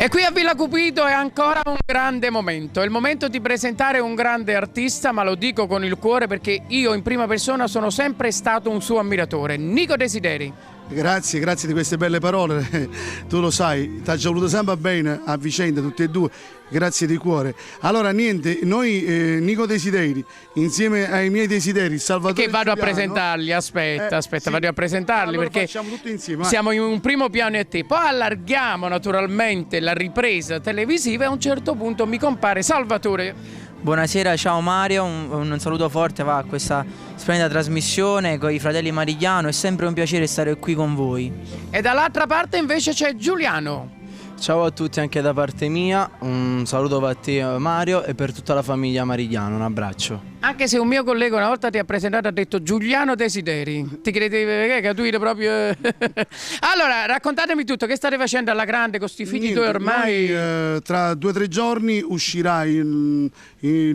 E qui a Villa Cupido è ancora un grande momento, è il momento di presentare un grande artista, ma lo dico con il cuore perché io in prima persona sono sempre stato un suo ammiratore, Nico Desideri. Grazie di queste belle parole, tu lo sai, ti ha già voluto sempre bene a vicenda tutti e due, grazie di cuore. Allora niente, noi Nico Desideri, insieme ai miei desideri, Salvatore Che vado Giuliano, a presentarli, aspetta, sì. vado a presentarli Allora perché facciamo tutto insieme, siamo in un primo piano e te, poi allarghiamo naturalmente la ripresa televisiva e a un certo punto mi compare Salvatore. Buonasera, ciao Mario, un saluto forte va a questa splendida trasmissione con i fratelli Marigliano, è sempre un piacere stare qui con voi. E dall'altra parte invece c'è Giuliano. Ciao a tutti anche da parte mia, un saluto per te Mario e per tutta la famiglia Marigliano, un abbraccio. Anche se un mio collega una volta ti ha presentato e ha detto Giuliano Desideri, ti credevi che tu eri proprio... Allora, raccontatemi tutto, che state facendo alla grande con sti figli tuoi ormai? Noi, tra 2 o 3 giorni uscirà il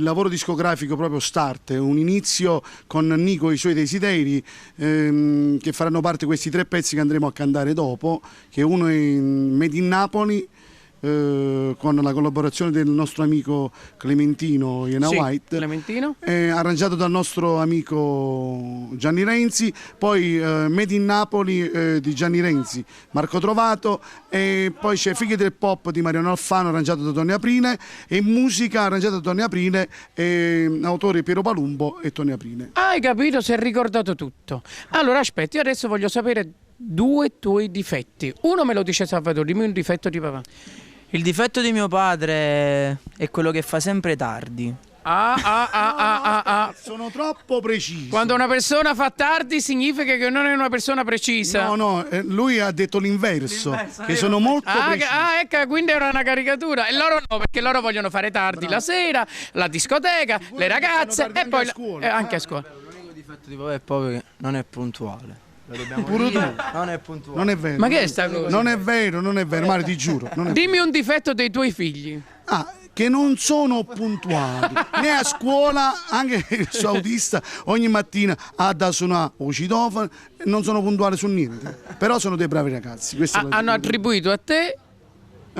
lavoro discografico proprio Start, un inizio con Nico e i suoi desideri che faranno parte di questi 3 pezzi che andremo a cantare dopo, che uno è Made in Napoli, con la collaborazione del nostro amico Clementino Iena White, Clementino, arrangiato dal nostro amico Gianni Renzi, poi Made in Napoli di Gianni Renzi, Marco Trovato, e poi c'è Figli del Pop di Mariano Alfano arrangiato da Tony Aprine e musica arrangiata da Tony Aprine, autore Piero Palumbo e Tony Aprine. hai capito, si è ricordato tutto. Allora aspetti, io adesso voglio sapere 2 tuoi difetti. Uno me lo dice Salvatore, dimmi un difetto di papà. Il difetto di mio padre è quello che fa sempre tardi. Sono troppo preciso. Quando una persona fa tardi significa che non è una persona precisa. No, lui ha detto l'inverso, che sono molto preciso. Ecco, quindi era una caricatura. E loro no, perché loro vogliono fare tardi la sera, la discoteca, le ragazze e poi anche a scuola. L'unico difetto di papà è proprio che non è puntuale. Lo dobbiamo Pure tu. Non è puntuale. Non è vero. Ma che è sta cosa? Non è vero, Mario, ti giuro. Non è Dimmi un difetto dei tuoi figli. che non sono puntuali né a scuola, anche il suo autista ogni mattina ha da suonare o citofono, non sono puntuali su niente, però sono dei bravi ragazzi. Hanno attribuito a te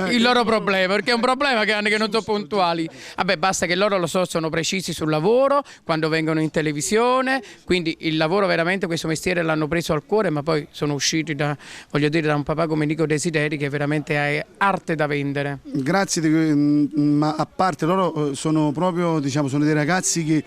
il loro problema, perché è un problema che hanno che non sono puntuali. Vabbè, basta che loro lo so, sono precisi sul lavoro, quando vengono in televisione, quindi il lavoro veramente, questo mestiere l'hanno preso al cuore, ma poi sono usciti da un papà come Nico Desideri che veramente ha arte da vendere. Grazie, ma a parte loro sono proprio, sono dei ragazzi che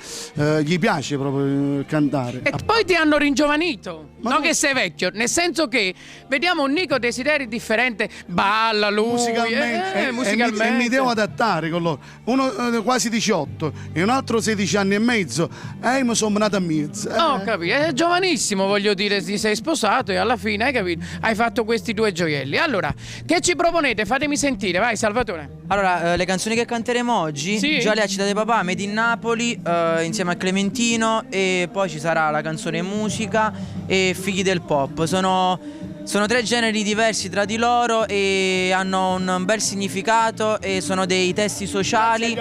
gli piace proprio cantare. E poi ti hanno ringiovanito, non che sei vecchio, nel senso che vediamo un Nico Desideri differente, balla lui. Musicalmente. E mi devo adattare con loro. Uno quasi 18 e un altro 16 anni e mezzo. Mi sono nato a mezzo. Ho capito, è giovanissimo, voglio dire, ti sei sposato e alla fine, hai capito, hai fatto questi 2 gioielli. Allora, che ci proponete? Fatemi sentire, vai Salvatore. Allora, le canzoni che canteremo oggi, Sì. già le ha citate papà, Made in Napoli, insieme a Clementino, e poi ci sarà la canzone musica e Figli del Pop. Sono 3 generi diversi tra di loro e hanno un bel significato e sono dei testi sociali.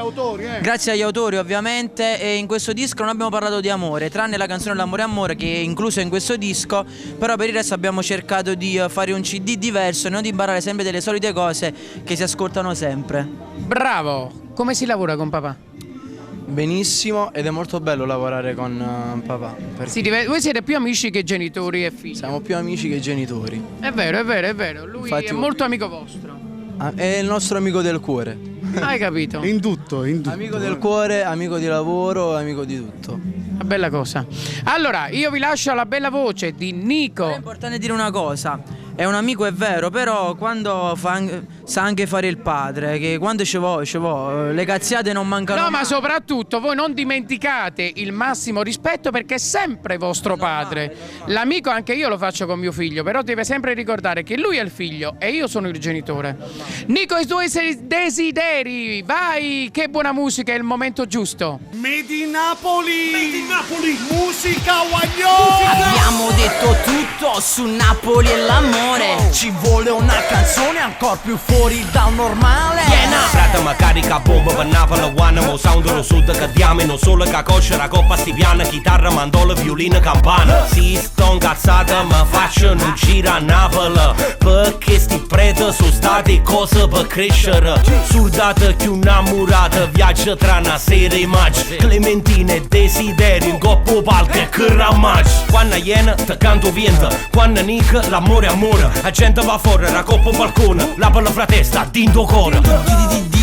Grazie agli autori ovviamente, e in questo disco non abbiamo parlato di amore, tranne la canzone L'amore amore che è inclusa in questo disco, però per il resto abbiamo cercato di fare un CD diverso e non di imparare sempre delle solite cose che si ascoltano sempre. Bravo, come si lavora con papà? Benissimo, ed è molto bello lavorare con papà. Voi siete più amici che genitori e figli. Siamo più amici che genitori. È vero. Lui Infatti, è molto amico vostro. È il nostro amico del cuore. Hai capito? In tutto. Amico del cuore, amico di lavoro, amico di tutto. Una bella cosa. Allora, io vi lascio alla bella voce di Nico. È importante dire una cosa. È un amico, è vero, però quando sa anche fare il padre, che quando ci vuole, le cazziate non mancano. No, ma soprattutto voi non dimenticate il massimo rispetto perché è sempre vostro padre. L'amico anche io lo faccio con mio figlio, però deve sempre ricordare che lui è il figlio e io sono il genitore. Nico, i tuoi desideri, vai, che buona musica, è il momento giusto. Made in Napoli, musica Wagnò. Abbiamo detto tutto su Napoli e l'amore. l'amore. Ci vuole una canzone ancora più fuori dal normale. Frate ma carica bomba per Napoli, one mo sound lo sud che diamino solo che cosce la coppa sti piana, chitarra, mandola, violino, campana. Si sto incazzata ma faccio un giro a Napoli, perché sti preti sono stati cose per crescere. Soldata più innamorata, viaggia tra una sera e maggio. Clementina e desideri, in coppo palco e che ramaggi. Quando iena te canto vento, quando nica l'amore amore. La gente va fuori, la coppa balcone, la per la fratesta, dinto cuore.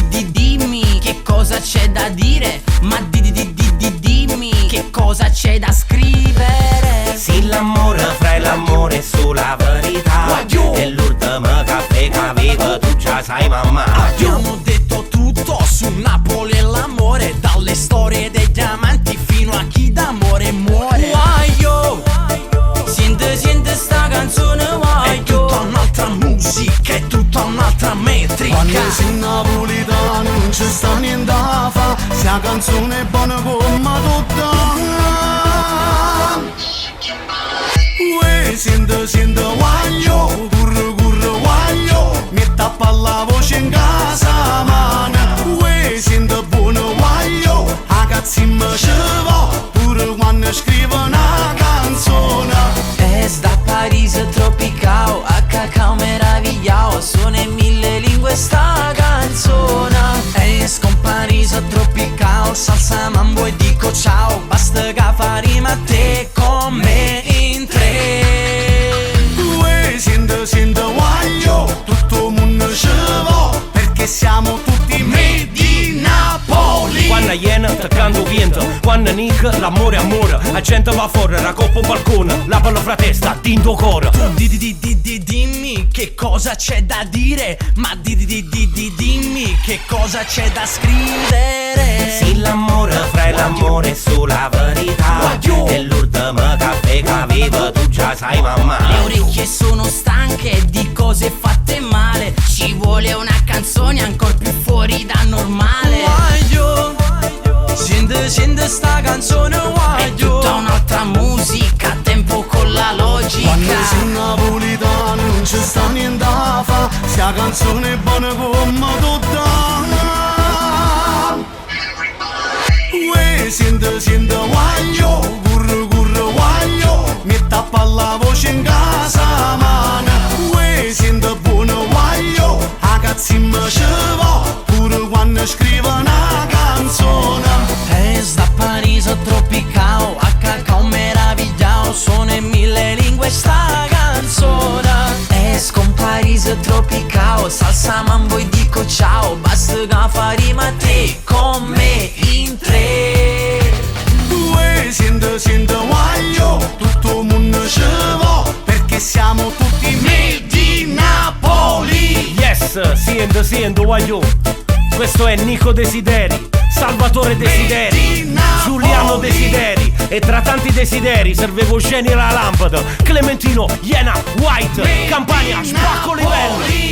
Dimmi che cosa c'è da dire, ma dimmi che cosa c'è da scrivere. Sì, l'amore fra l'amore è sulla verità, e l'ultimo caffè che avevo tu già sai mamma. Abbiamo detto tutto su Napoli e l'amore, dalle storie degli amanti fino a chi d'amore muore. Waio, siente sta canzone, waio. È tutta un'altra musica, è tutta un'altra metrica. Quando sei napolitano non c'è sta niente da fa, se la canzone è buona come tutta. Uè, sente, guaglio, curre, guaglio, mi tappa la voce in casa, mana. Uè, sente buono, guaglio, a cazzi mi ci va, pure quando scrivo una canzone. Es da Parigi tropicao, a cacao meravigliao, sono in mille lingue sta canzone. Es con Parigi tropicao, salsa mambo e dico ciao, basta che fa rima a te con me in tre. Uè, sente, guaglio, tutto il mondo ci va, perché siamo tutti made in Napoli. Quando iena te canto vento, quando nica l'amore amore. La gente va fuori, la coppa balcone, la per la fratesta, dinto cuore. Dimmi che cosa c'è da dire, ma dimmi che cosa c'è da scrivere. Sì, l'amore fra l'amore è sulla verità, e l'ultimo caffè che avevo tu già sai mamma. Le orecchie sono stanche di cose fatte male, ci vuole una canzone ancora più fuori da normale. Waio, sente sta canzone, waio. È tutta un'altra musica, a tempo con la logica. Quando sei napolitano non c'è sta niente da fa, se la canzone è buona come tutta. Uè, sente, guaglio, curre, guaglio, mi tappa la voce in casa, mana. Uè, sente buono, guaglio, a cazzi mi ci va, pure quando scrivo una canzone. Es da Parigi tropicao, a cacao meravigliao, sono in mille lingue sta canzone. Es con Parigi tropicao, salsa mambo e dico ciao, basta che fa rima a te con me in tre. Uè, sente, guaglio, tutto il mondo ci va, perché siamo tutti made in Napoli. Yes, siendo guaglio. Questo è Nico Desideri, Salvatore Desideri, Giuliano Desideri, e tra tanti desideri servevo geni la lampada. Clementino, Iena, White, Campania, spacco livello.